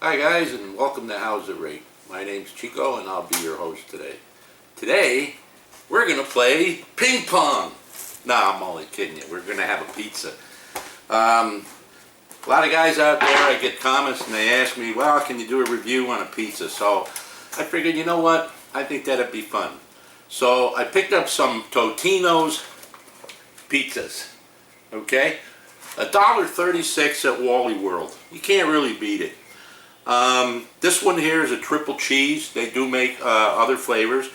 Hi guys, and welcome to How's It Rate. My name's Chico and I'll be your host today. Today we're going to play ping pong. Nah, I'm only kidding you. We're going to have a pizza. A lot of guys out there, I get comments and they ask me, well, can you do a review on a pizza? So I figured, you know what? I think that'd be fun. So I picked up some Totinos pizzas. Okay? $1.36 at Wally World. You can't really beat it. This one here is a triple cheese. They do make other flavors,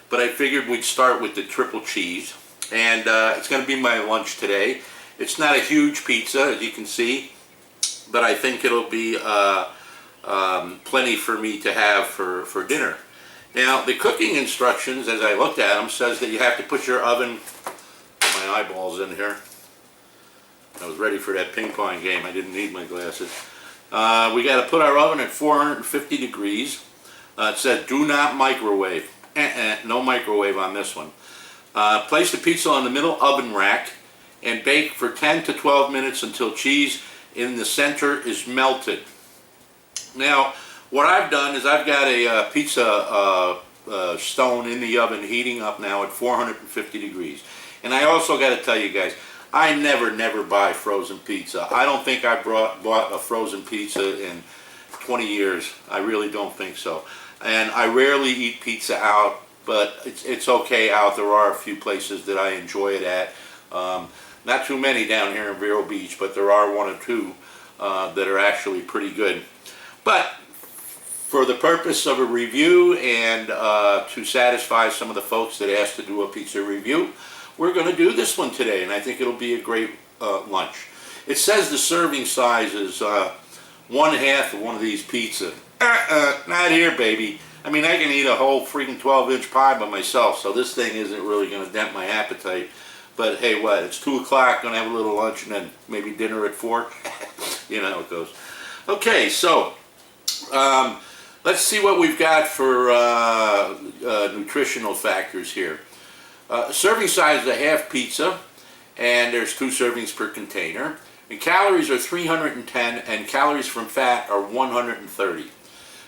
but I figured we'd start with the triple cheese. And it's going to be my lunch today. It's not a huge pizza, as you can see, but I think it'll be plenty for me to have for dinner. Now, the cooking instructions, as I looked at them, says that you have to put your oven, my eyeballs in here. I was ready for that ping pong game. I didn't need my glasses. We got to put our oven at 450 degrees. It said do not microwave. No microwave on this one. Place the pizza on the middle oven rack and bake for 10 to 12 minutes until cheese in the center is melted. Now, what I've done is I've got a pizza stone in the oven heating up now at 450 degrees. And I also got to tell you guys, I never buy frozen pizza. I don't think I bought a frozen pizza in 20 years. I really don't think so. And I rarely eat pizza out, but it's okay out. There are a few places that I enjoy it at. Not too many down here in Vero Beach, but there are one or two that are actually pretty good. But for the purpose of a review and to satisfy some of the folks that asked to do a pizza review, we're going to do this one today, and I think it'll be a great lunch. It says the serving size is 1/2 of one of these pizza. Not here, baby. I mean, I can eat a whole freaking 12-inch pie by myself, so this thing isn't really going to dent my appetite. But hey, what? It's 2 o'clock, going to have a little lunch, and then maybe dinner at 4. You know how it goes. Okay, so let's see what we've got for nutritional factors here. Serving size is a half pizza, and there's 2 servings per container. And calories are 310, and calories from fat are 130.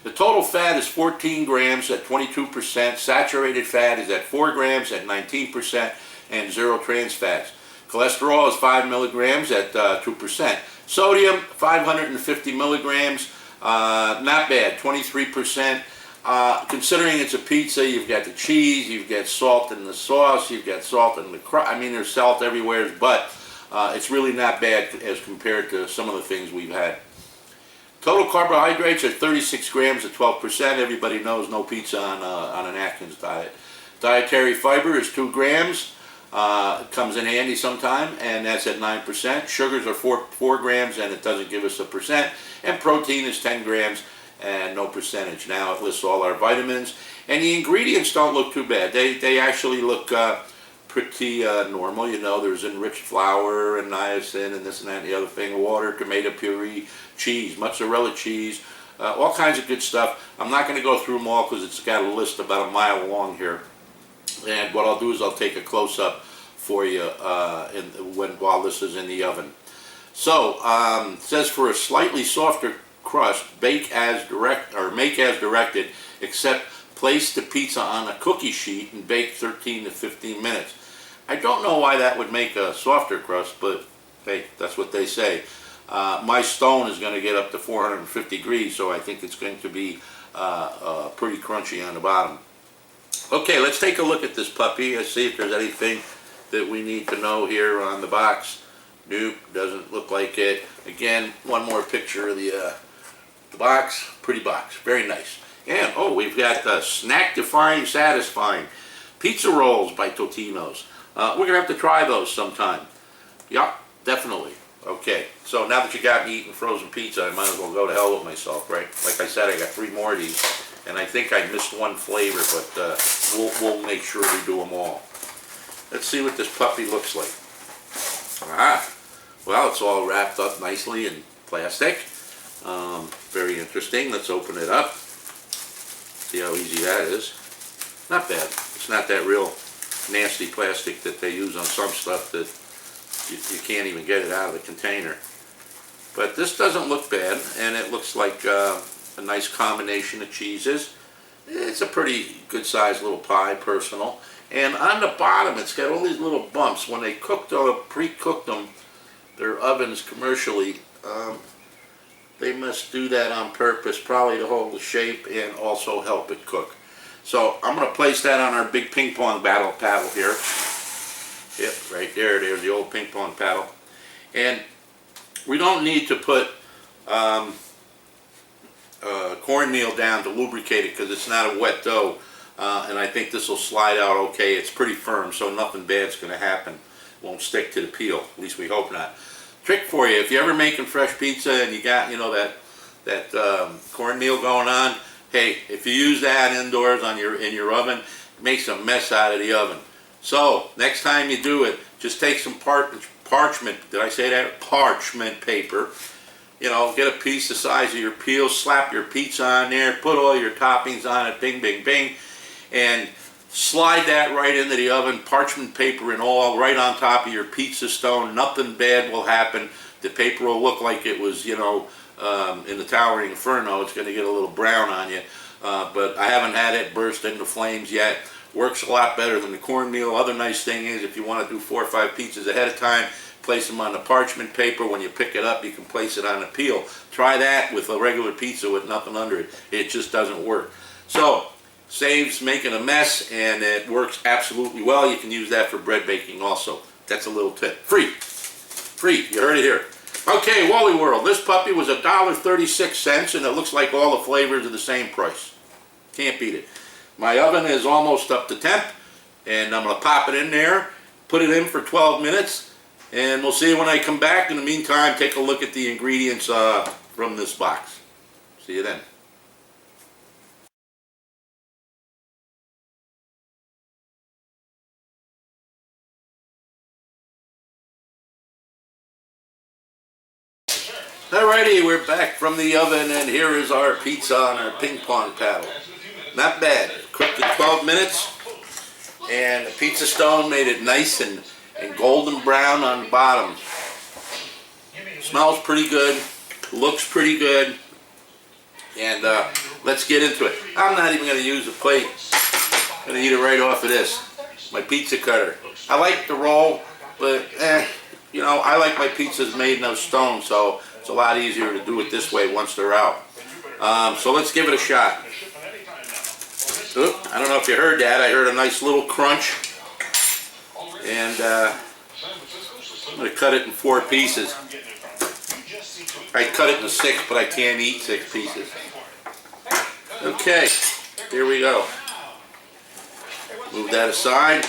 The total fat is 14 grams at 22%. Saturated fat is at 4 grams at 19%, and 0 trans fats. Cholesterol is 5 milligrams at 2%. Sodium, 550 milligrams. Not bad, 23%. Considering it's a pizza, you've got the cheese, you've got salt in the sauce, you've got salt in the crust. I mean, there's salt everywhere, but it's really not bad as compared to some of the things we've had. Total carbohydrates are 36 grams at 12%. Everybody knows no pizza on an Atkins diet. Dietary fiber is 2 grams. It comes in handy sometime, and that's at 9%. Sugars are 4 grams, and it doesn't give us a percent. And protein is 10 grams. And no percentage. Now it lists all our vitamins, and the ingredients don't look too bad. They actually look pretty normal. You know, there's enriched flour and niacin and this and that and the other thing, water, tomato puree, cheese, mozzarella cheese, all kinds of good stuff. I'm not going to go through them all because it's got a list about a mile long here. And what I'll do is I'll take a close-up for you while this is in the oven. So it says for a slightly softer crust, make as directed, except place the pizza on a cookie sheet and bake 13 to 15 minutes. I don't know why that would make a softer crust, but hey, that's what they say. My stone is going to get up to 450 degrees, so I think it's going to be pretty crunchy on the bottom. Okay, let's take a look at this puppy. Let's see if there's anything that we need to know here on the box. Nope, doesn't look like it. Again, one more picture of the box. Pretty box, very nice. And oh, we've got snack-defying, satisfying pizza rolls by Totinos. We're gonna have to try those sometime. Yeah, definitely. Okay, so now that you got me eating frozen pizza, I might as well go to hell with myself, right? Like I said, I got 3 more of these, and I think I missed one flavor, but we'll make sure we do them all. Let's see what this puppy looks like. Well, it's all wrapped up nicely in plastic. Very interesting. Let's open it up. See how easy that is. Not bad. It's not that real nasty plastic that they use on some stuff that you can't even get it out of the container. But this doesn't look bad, and it looks like a nice combination of cheeses. It's a pretty good sized little pie, personal. And on the bottom, it's got all these little bumps. When they cooked or pre-cooked them, their ovens commercially, they must do that on purpose, probably to hold the shape and also help it cook. So I'm going to place that on our big ping pong paddle here. Yep, right there. There's the old ping pong paddle. And we don't need to put cornmeal down to lubricate it because it's not a wet dough. And I think this will slide out okay. It's pretty firm, so nothing bad's going to happen. It won't stick to the peel. At least we hope not. Trick for you: if you're ever making fresh pizza and you got, you know, that cornmeal going on, hey, if you use that indoors in your oven, it makes a mess out of the oven. So next time you do it, just take some parchment. Did I say that? Parchment paper. You know, get a piece the size of your peel, slap your pizza on there, put all your toppings on it, bing, bing, bing, and slide that right into the oven, parchment paper and all, right on top of your pizza stone. Nothing bad will happen. The paper will look like it was, you know, in the towering inferno. It's going to get a little brown on you, but I haven't had it burst into flames yet. Works a lot better than the cornmeal. Other nice thing is, if you want to do 4 or 5 pizzas ahead of time, place them on the parchment paper. When you pick it up, you can place it on the peel. Try that with a regular pizza with nothing under it. It just doesn't work. So, saves making a mess, and it works absolutely well. You can use that for bread baking also. That's a little tip. Free. Free. You heard it here. Okay, Wally World. This puppy was $1.36, and it looks like all the flavors are the same price. Can't beat it. My oven is almost up to temp, and I'm going to pop it in there, put it in for 12 minutes, and we'll see you when I come back. In the meantime, take a look at the ingredients from this box. See you then. Alrighty, we're back from the oven, and here is our pizza on our ping pong paddle. Not bad. Cooked in 12 minutes, and the pizza stone made it nice and golden brown on the bottom. Smells pretty good, looks pretty good, and let's get into it. I'm not even going to use a plate. I'm going to eat it right off of this, my pizza cutter. I like the roll, but you know, I like my pizzas made of stone, so it's a lot easier to do it this way once they're out. So let's give it a shot. Oop, I don't know if you heard that. I heard a nice little crunch. And I'm going to cut it in 4 pieces. I'd cut it into 6, but I can't eat 6 pieces. Okay, here we go. Move that aside.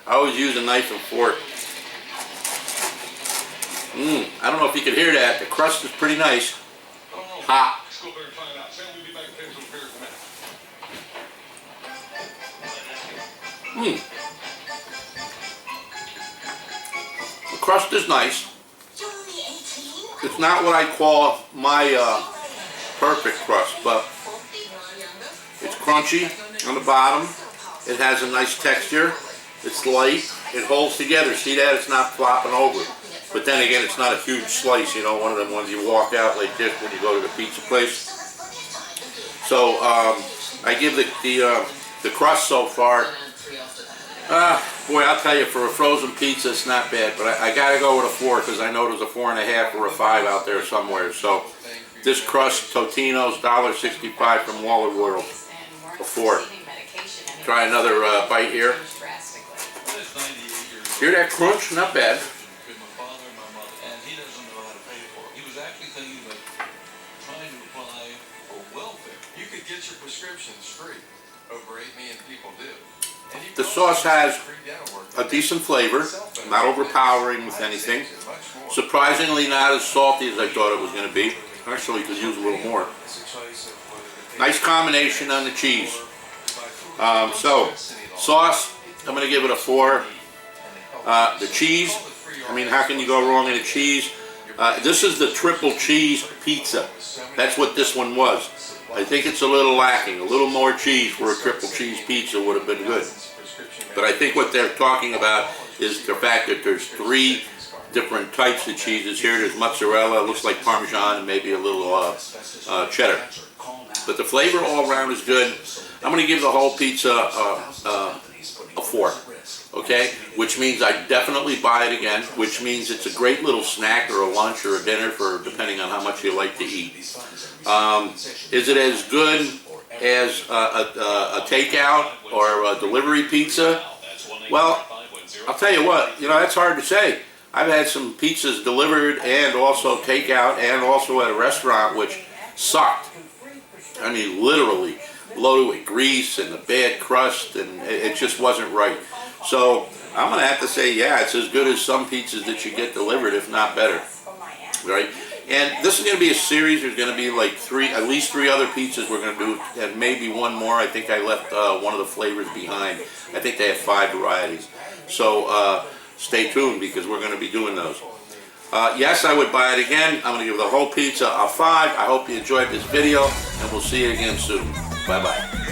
I always use a knife and fork. I don't know if you can hear that. The crust is pretty nice. Hot. The crust is nice. It's not what I call my perfect crust, but it's crunchy on the bottom. It has a nice texture. It's light. It holds together. See that? It's not flopping over. But then again, it's not a huge slice, you know, one of them ones you walk out like this when you go to the pizza place. So I give the crust so far. Boy, I'll tell you, for a frozen pizza, it's not bad. But I gotta go with a 4 because I know there's a 4.5 or a 5 out there somewhere. So this crust, Totinos, $1.65 from Wally World, a 4. Try another bite here. Hear that crunch? Not bad. Get your prescriptions free. Over 8 million people do. The sauce has a decent flavor, not overpowering with anything. Surprisingly not as salty as I thought it was going to be. Actually, could use a little more. Nice combination on the cheese. So, sauce, I'm going to give it a 4. The cheese, I mean, how can you go wrong in a cheese? This is the triple cheese pizza. That's what this one was. I think it's a little lacking. A little more cheese for a triple cheese pizza would have been good. But I think what they're talking about is the fact that there's 3 different types of cheeses here. There's mozzarella, looks like Parmesan, and maybe a little cheddar. but the flavor all around is good. I'm going to give the whole pizza a 4. Okay, which means I definitely buy it again, which means it's a great little snack or a lunch or a dinner for depending on how much you like to eat. Is it as good as a takeout or a delivery pizza? Well, I'll tell you what, that's hard to say. I've had some pizzas delivered and also takeout and also at a restaurant which sucked. I mean, literally loaded with grease and a bad crust, and it just wasn't right. So I'm going to have to say, yeah, it's as good as some pizzas that you get delivered, if not better. Right? And this is going to be a series. There's going to be like at least three other pizzas we're going to do, and maybe one more. I think I left one of the flavors behind. I think they have 5 varieties. So stay tuned because we're going to be doing those. Yes, I would buy it again. I'm going to give the whole pizza a 5. I hope you enjoyed this video, and we'll see you again soon. Bye-bye.